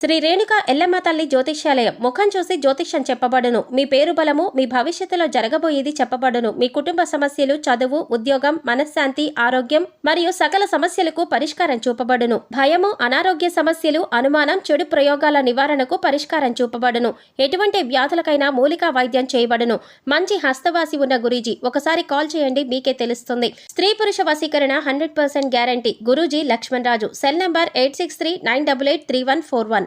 శ్రీ రేణుక ఎల్లమ్మ తల్లి జ్యోతిష్యాలయం. ముఖం చూసి జ్యోతిష్యం చెప్పబడును. మీ పేరు బలము, మీ భవిష్యత్తులో జరగబోయేది చెప్పబడును. మీ కుటుంబ సమస్యలు, చదువు, ఉద్యోగం, మనశ్శాంతి, ఆరోగ్యం మరియు సకల సమస్యలకు పరిష్కారం చూపబడును. భయము, అనారోగ్య సమస్యలు, అనుమానం, చెడు ప్రయోగాల నివారణకు పరిష్కారం చూపబడును. ఎటువంటి వ్యాధులకైనా మూలికా వైద్యం చేయబడును. మంచి హస్తవాసి ఉన్న గురూజీ. ఒకసారి కాల్ చేయండి, మీకే తెలుస్తుంది. స్త్రీ పురుష వశీకరణ 100% guarantee. Guruji Lakshman Raju. Cell number 8639883141.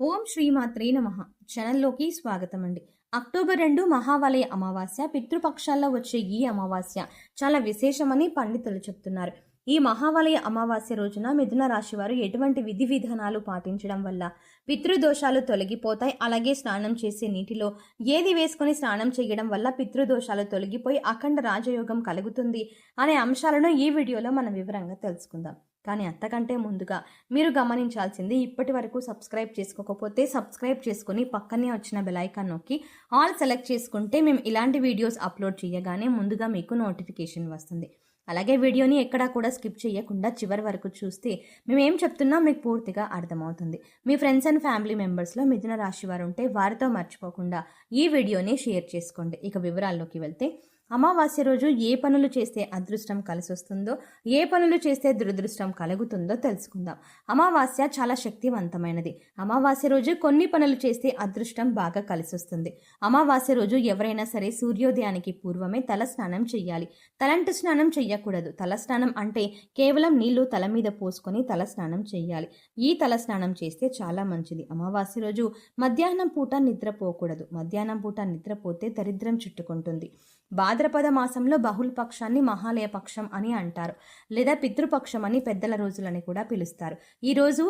ఓం శ్రీమాత్రే నమః. ఛానల్లోకి స్వాగతం అండి. అక్టోబర్ 2 మహావలయ అమావాస్య. పితృపక్షాల్లో వచ్చే ఈ అమావాస్య చాలా విశేషమని పండితులు చెప్తున్నారు. ఈ మహావలయ అమావాస్య రోజున మిథున రాశి వారు ఎటువంటి విధి విధానాలు పాటించడం వల్ల పితృదోషాలు తొలగిపోతాయి, అలాగే స్నానం చేసే నీటిలో ఏది వేసుకొని స్నానం చేయడం వల్ల పితృదోషాలు తొలగిపోయి అఖండ రాజయోగం కలుగుతుంది అనే అంశాలను ఈ వీడియోలో మనం వివరంగా తెలుసుకుందాం. కానీ అంతకంటే ముందుగా మీరు గమనించాల్సింది, ఇప్పటి వరకు సబ్స్క్రైబ్ చేసుకోకపోతే సబ్స్క్రైబ్ చేసుకుని పక్కనే వచ్చిన బెల్ ఐకాన్ నొక్కి ఆల్ సెలెక్ట్ చేసుకుంటే మేము ఇలాంటి వీడియోస్ అప్లోడ్ చేయగానే ముందుగా మీకు నోటిఫికేషన్ వస్తుంది. అలాగే వీడియోని ఎక్కడా కూడా స్కిప్ చేయకుండా చివరి వరకు చూస్తే మేము ఏం చెప్తున్నా మీకు పూర్తిగా అర్థమవుతుంది. మీ ఫ్రెండ్స్ అండ్ ఫ్యామిలీ మెంబర్స్లో మిథున రాశి వారు ఉంటే వారితో మర్చిపోకుండా ఈ వీడియోని షేర్ చేసుకోండి. ఇక వివరాల్లోకి వెళ్తే, అమావాస్య రోజు ఏ పనులు చేస్తే అదృష్టం కలిసి వస్తుందో, ఏ పనులు చేస్తే దురదృష్టం కలుగుతుందో తెలుసుకుందాం. అమావాస్య చాలా శక్తివంతమైనది. అమావాస్య రోజు కొన్ని పనులు చేస్తే అదృష్టం బాగా కలిసి వస్తుంది. అమావాస్య రోజు ఎవరైనా సరే సూర్యోదయానికి పూర్వమే తల స్నానం చేయాలి. తలంటు స్నానం చెయ్యకూడదు. తల స్నానం అంటే కేవలం నీళ్లు తల మీద పోసుకొని తల స్నానం చేయాలి. ఈ తల స్నానం చేస్తే చాలా మంచిది. అమావాస్య రోజు మధ్యాహ్నం పూట నిద్రపోకూడదు. మధ్యాహ్నం పూట నిద్రపోతే దరిద్రం చుట్టుకుంటుంది. భాద్రపద మాసంలో బహుళ పక్షాన్ని మహాలయ పక్షం అని అంటారు, లేదా పితృపక్షం అని పెద్దల రోజులని కూడా పిలుస్తారు. ఈరోజు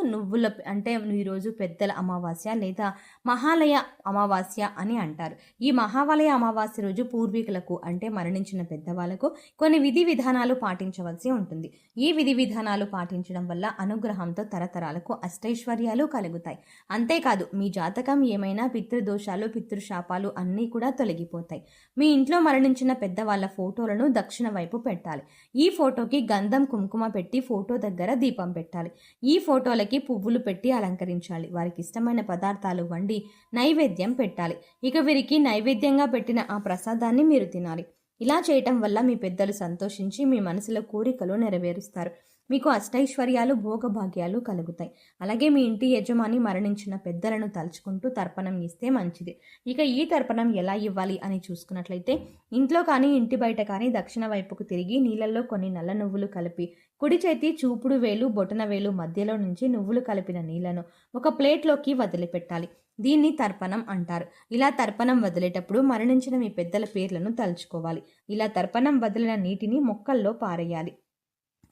ఈరోజు పెద్దల అమావాస్య లేదా మహాలయ అమావాస్య అని అంటారు. ఈ మహావలయ అమావాస్య రోజు పూర్వీకులకు అంటే మరణించిన పెద్దవాళ్లకు కొన్ని విధి విధానాలు పాటించవలసి ఉంటుంది. ఈ విధి విధానాలు పాటించడం వల్ల అనుగ్రహంతో తరతరాలకు అష్టైశ్వర్యాలు కలుగుతాయి. అంతేకాదు, మీ జాతకం ఏమైనా పితృదోషాలు, పితృశాపాలు అన్నీ కూడా తొలగిపోతాయి. మీ ఇంట్లో మరణించిన పెద్దవాళ్ళ ఫోటోలను దక్షిణ వైపు పెట్టాలి. ఈ ఫోటోకి గంధం, కుంకుమ పెట్టి ఫోటో దగ్గర దీపం పెట్టాలి. ఈ ఫోటోలకి పువ్వులు పెట్టి అలంకరించాలి. వారికి ఇష్టమైన పదార్థాలు వండి నైవేద్యం పెట్టాలి. ఇక వీరికి నైవేద్యంగా పెట్టిన ఆ ప్రసాదాన్ని మీరు తినాలి. ఇలా చేయటం వల్ల మీ పెద్దలు సంతోషించి మీ మనసులో కోరికలు నెరవేరుస్తారు. మీకు అష్టైశ్వర్యాలు, భోగభాగ్యాలు కలుగుతాయి. అలాగే మీ ఇంటి యజమాని మరణించిన పెద్దలను తలుచుకుంటూ తర్పణం ఇస్తే మంచిది. ఇక ఈ తర్పణం ఎలా ఇవ్వాలి అని చూసుకున్నట్లయితే, ఇంట్లో కానీ ఇంటి బయట కానీ దక్షిణ వైపుకు తిరిగి నీళ్ళల్లో కొన్ని నల్ల నువ్వులు కలిపి కుడి చేతి చూపుడు వేలు, బొటన వేలు మధ్యలో నుంచి నువ్వులు కలిపిన నీళ్లను ఒక ప్లేట్లోకి వదిలిపెట్టాలి. దీన్ని తర్పణం అంటారు. ఇలా తర్పణం వదిలేటప్పుడు మరణించిన మీ పెద్దల పేర్లను తలుచుకోవాలి. ఇలా తర్పణం వదిలిన నీటిని మొక్కల్లో పారేయాలి.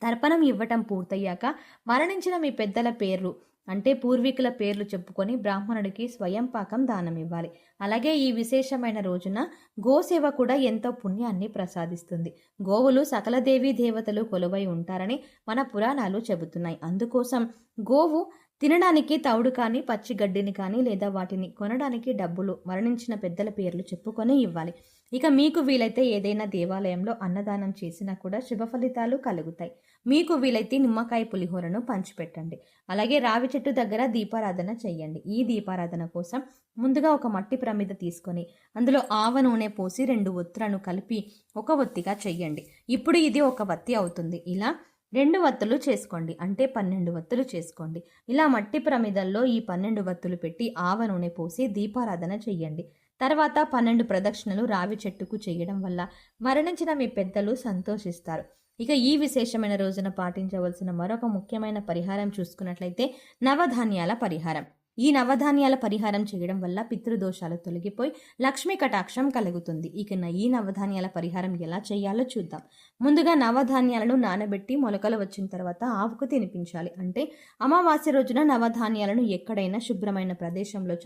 తర్పణం ఇవ్వటం పూర్తయ్యాక మరణించిన మీ పెద్దల పేర్లు అంటే పూర్వీకుల పేర్లు చెప్పుకొని బ్రాహ్మణుడికి స్వయం పాకం దానం ఇవ్వాలి. అలాగే ఈ విశేషమైన రోజున గోసేవ కూడా ఎంతో పుణ్యాన్ని ప్రసాదిస్తుంది. గోవులు సకల దేవీ దేవతలు కొలువై ఉంటారని మన పురాణాలు చెబుతున్నాయి. అందుకోసం గోవు తినడానికి తౌడు కానీ, పచ్చి గడ్డిని కానీ, లేదా వాటిని కొనడానికి డబ్బులు మరణించిన పెద్దల పేర్లు చెప్పుకొని ఇవ్వాలి. ఇక మీకు వీలైతే ఏదైనా దేవాలయంలో అన్నదానం చేసినా కూడా శుభ ఫలితాలు కలుగుతాయి. మీకు వీలైతే నిమ్మకాయ పులిహోరను పంచిపెట్టండి. అలాగే రావి చెట్టు దగ్గర దీపారాధన చేయండి. ఈ దీపారాధన కోసం ముందుగా ఒక మట్టి ప్రమిద తీసుకొని అందులో ఆవ నూనె పోసి 2 ఒత్తులను కలిపి ఒక ఒత్తిగా చెయ్యండి. ఇప్పుడు ఇది ఒక వత్తి అవుతుంది. ఇలా 2 వత్తులు చేసుకోండి, అంటే 12 వత్తులు చేసుకోండి. ఇలా మట్టి ప్రమిదల్లో ఈ 12 వత్తులు పెట్టి ఆవ నూనె పోసి దీపారాధన చెయ్యండి. తర్వాత 12 ప్రదక్షిణలు రావి చెట్టుకు చేయడం వల్ల మరణించిన మీ పెద్దలు సంతోషిస్తారు. ఇక ఈ విశేషమైన రోజున పాటించవలసిన మరొక ముఖ్యమైన పరిహారం చూసుకున్నట్లయితే నవధాన్యాల పరిహారం. ఈ నవధాన్యాల పరిహారం చేయడం వల్ల పితృదోషాలు తొలగిపోయి లక్ష్మీ కటాక్షం కలుగుతుంది. ఇక ఈ నవధాన్యాల పరిహారం ఎలా చేయాలో చూద్దాం. ముందుగా నవధాన్యాలను నానబెట్టి మొలకలు వచ్చిన తర్వాత ఆవుకు తినిపించాలి. అంటే అమావాస్య రోజున నవధాన్యాలను ఎక్కడైనా శుభ్రమైన ప్రదేశంలో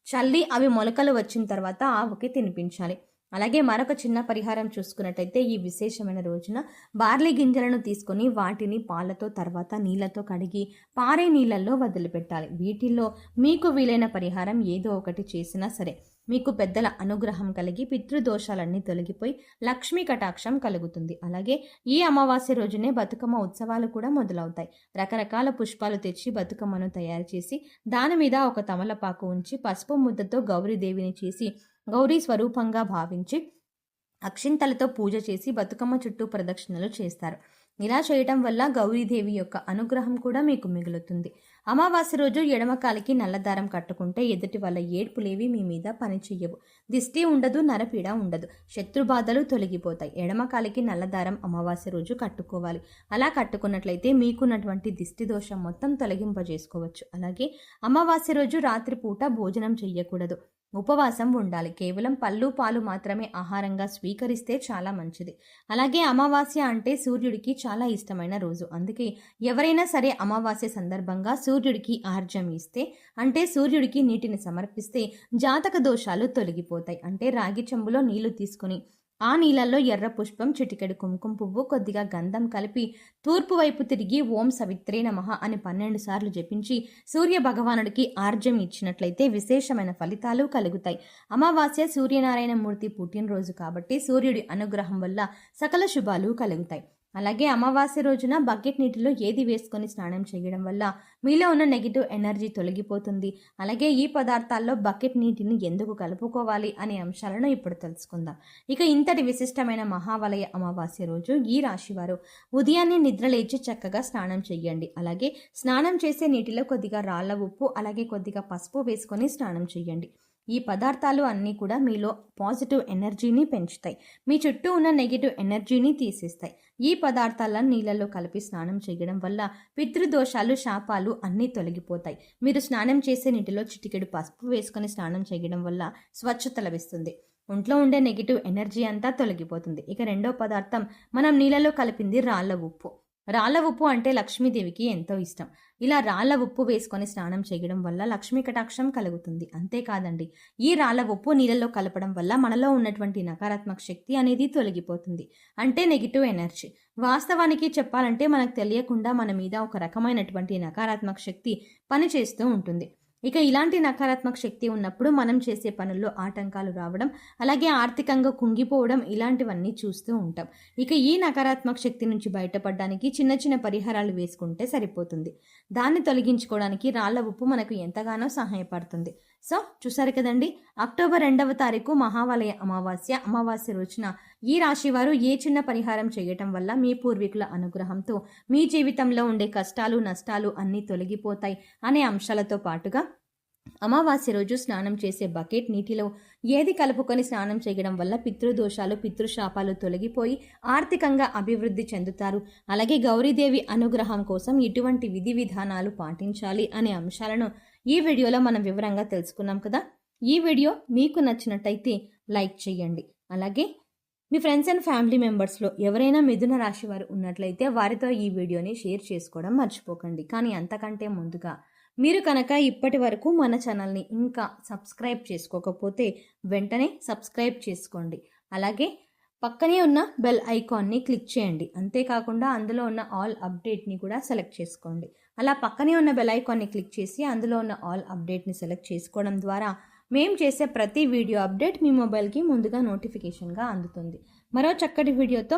చల్లి అవి మొలకలు వచ్చిన తర్వాత ఆవుకి తినిపించాలి. అలాగే మరొక చిన్న పరిహారం చూసుకున్నట్టయితే, ఈ విశేషమైన రోజున బార్లీ గింజలను తీసుకొని వాటిని పాలతో తర్వాత నీళ్లతో కడిగి పారే నీళ్ళల్లో వదిలిపెట్టాలి. వీటిల్లో మీకు వీలైన పరిహారం ఏదో ఒకటి చేసినా సరే. మీకు పెద్దల అనుగ్రహం కలిగి పితృదోషాలన్నీ తొలగిపోయి లక్ష్మీ కటాక్షం కలుగుతుంది. అలాగే ఈ అమావాస్య రోజునే బతుకమ్మ ఉత్సవాలు కూడా మొదలవుతాయి. రకరకాల పుష్పాలు తెచ్చి బతుకమ్మను తయారు చేసి దాని మీద ఒక తమలపాకు ఉంచి పసుపు ముద్దతో గౌరీదేవిని చేసి గౌరీ స్వరూపంగా భావించి అక్షింతలతో పూజ చేసి బతుకమ్మ చుట్టూ ప్రదక్షిణలు చేస్తారు. ఇలా చేయటం వల్ల గౌరీదేవి యొక్క అనుగ్రహం కూడా మీకు మిగులుతుంది. అమావాస్య రోజు ఎడమ కాలికి నల్లదారం కట్టుకుంటే ఎదుటి వాళ్ళ ఏడ్పులేవి మీ మీద పని చెయ్యవు. దిష్టి ఉండదు, నరపీడ ఉండదు, శత్రుబాధలు తొలగిపోతాయి. ఎడమ కాలికి నల్లదారం అమావాస్య రోజు కట్టుకోవాలి. అలా కట్టుకున్నట్లయితే మీకున్నటువంటి దిష్టి దోషం మొత్తం తొలగింపజేసుకోవచ్చు. అలాగే అమావాస్య రోజు రాత్రిపూట భోజనం చెయ్యకూడదు, ఉపవాసం ఉండాలి. కేవలం పళ్ళు పాలు మాత్రమే ఆహారంగా స్వీకరిస్తే చాలా మంచిది. అలాగే అమావాస్య అంటే సూర్యుడికి చాలా ఇష్టమైన రోజు. అందుకే ఎవరైనా సరే అమావాస్య సందర్భంగా సూర్యుడికి ఆర్జం ఇస్తే, అంటే సూర్యుడికి నీటిని సమర్పిస్తే జాతక దోషాలు తొలగిపోతాయి. అంటే రాగి చెంబులో నీళ్లు తీసుకొని ఆ నీళ్ళల్లో ఎర్ర పుష్పం, చిటికెడు కుంకుమ పువ్వు, కొద్దిగా గంధం కలిపి తూర్పు వైపు తిరిగి ఓం సవిత్రే నమః అని 12 సార్లు జపించి సూర్య భగవానుడికి ఆర్జం ఇచ్చినట్లయితే విశేషమైన ఫలితాలు కలుగుతాయి. అమావాస్య సూర్యనారాయణ మూర్తి పుట్టినరోజు కాబట్టి సూర్యుడి అనుగ్రహం వల్ల సకల శుభాలు కలుగుతాయి. అలాగే అమావాస్య రోజున బకెట్ నీటిలో ఏది వేసుకొని స్నానం చేయడం వల్ల మీలో ఉన్న నెగిటివ్ ఎనర్జీ తొలగిపోతుంది. అలాగే ఈ పదార్థాల్లో బకెట్ నీటిని ఎందుకు కలుపుకోవాలి అనే అంశాలను ఇప్పుడు తెలుసుకుందాం. ఇక ఇంతటి విశిష్టమైన మహావలయ అమావాస్య రోజు ఈ రాశివారు ఉదయాన్నే నిద్రలేచి చక్కగా స్నానం చేయండి. అలాగే స్నానం చేసే నీటిలో కొద్దిగా రాళ్ల ఉప్పు, అలాగే కొద్దిగా పసుపు వేసుకొని స్నానం చేయండి. ఈ పదార్థాలు అన్నీ కూడా మీలో పాజిటివ్ ఎనర్జీని పెంచుతాయి, మీ చుట్టూ ఉన్న నెగిటివ్ ఎనర్జీని తీసేస్తాయి. ఈ పదార్థాలను నీళ్ళలో కలిపి స్నానం చేయడం వల్ల పితృదోషాలు, శాపాలు అన్నీ తొలగిపోతాయి. మీరు స్నానం చేసే నీటిలో చిటికెడు పసుపు వేసుకొని స్నానం చేయడం వల్ల స్వచ్ఛత లభిస్తుంది. ఒంట్లో ఉండే నెగిటివ్ ఎనర్జీ అంతా తొలగిపోతుంది. ఇక రెండో పదార్థం మనం నీళ్ళలో కలిపింది రాళ్ల ఉప్పు. రాళ్ల ఉప్పు అంటే లక్ష్మీదేవికి ఎంతో ఇష్టం. ఇలా రాళ్ల ఉప్పు వేసుకొని స్నానం చేయడం వల్ల లక్ష్మీ కటాక్షం కలుగుతుంది. అంతేకాదండి, ఈ రాళ్ల ఉప్పు నీళ్ళలో కలపడం వల్ల మనలో ఉన్నటువంటి నకారాత్మక శక్తి అనేది తొలగిపోతుంది, అంటే నెగిటివ్ ఎనర్జీ. వాస్తవానికి చెప్పాలంటే మనకు తెలియకుండా మన మీద ఒక రకమైనటువంటి నకారాత్మక శక్తి పనిచేస్తూ ఉంటుంది. ఇక ఇలాంటి నకారాత్మక శక్తి ఉన్నప్పుడు మనం చేసే పనుల్లో ఆటంకాలు రావడం, అలాగే ఆర్థికంగా కుంగిపోవడం ఇలాంటివన్నీ చూస్తూ ఉంటాం. ఇక ఈ నకారాత్మక శక్తి నుంచి బయటపడడానికి చిన్న చిన్న పరిహారాలు వేసుకుంటే సరిపోతుంది. దాన్ని తొలగించుకోవడానికి రాళ్ల ఉప్పు మనకు ఎంతగానో సహాయపడుతుంది. సో చూసారు కదండి, అక్టోబర్ 2వ తారీఖు మహావలయ అమావాస్య రోజున ఈ రాశి వారు ఏ చిన్న పరిహారం చేయటం వల్ల మీ పూర్వీకుల అనుగ్రహంతో మీ జీవితంలో ఉండే కష్టాలు, నష్టాలు అన్నీ తొలగిపోతాయి అనే అంశాలతో పాటుగా అమావాస్య రోజు స్నానం చేసే బకెట్ నీటిలో ఏది కలుపుకొని స్నానం చేయడం వల్ల పితృదోషాలు, పితృశాపాలు తొలగిపోయి ఆర్థికంగా అభివృద్ధి చెందుతారు. అలాగే గౌరీదేవి అనుగ్రహం కోసం ఎటువంటి విధి విధానాలు పాటించాలి అనే అంశాలను ఈ వీడియోలో మనం వివరంగా తెలుసుకున్నాం కదా. ఈ వీడియో మీకు నచ్చినట్టయితే లైక్ చేయండి. అలాగే మీ ఫ్రెండ్స్ అండ్ ఫ్యామిలీ మెంబర్స్లో ఎవరైనా మిథున రాశి వారు ఉన్నట్లయితే వారితో ఈ వీడియోని షేర్ చేసుకోవడం మర్చిపోకండి. కానీ అంతకంటే ముందుగా మీరు కనుక ఇప్పటి వరకు మన ఛానల్ని ఇంకా సబ్స్క్రైబ్ చేసుకోకపోతే వెంటనే సబ్స్క్రైబ్ చేసుకోండి. అలాగే పక్కనే ఉన్న బెల్ ఐకాన్ని క్లిక్ చేయండి. అంతేకాకుండా అందులో ఉన్న ఆల్ అప్డేట్ని కూడా సెలెక్ట్ చేసుకోండి. అలా పక్కనే ఉన్న బెల్ ఐకాన్ని క్లిక్ చేసి అందులో ఉన్న ఆల్ అప్డేట్ని సెలెక్ట్ చేసుకోవడం ద్వారా మేము చేసే ప్రతి వీడియో అప్డేట్ మీ మొబైల్కి ముందుగా నోటిఫికేషన్గా అందుతుంది. మరో చక్కటి వీడియోతో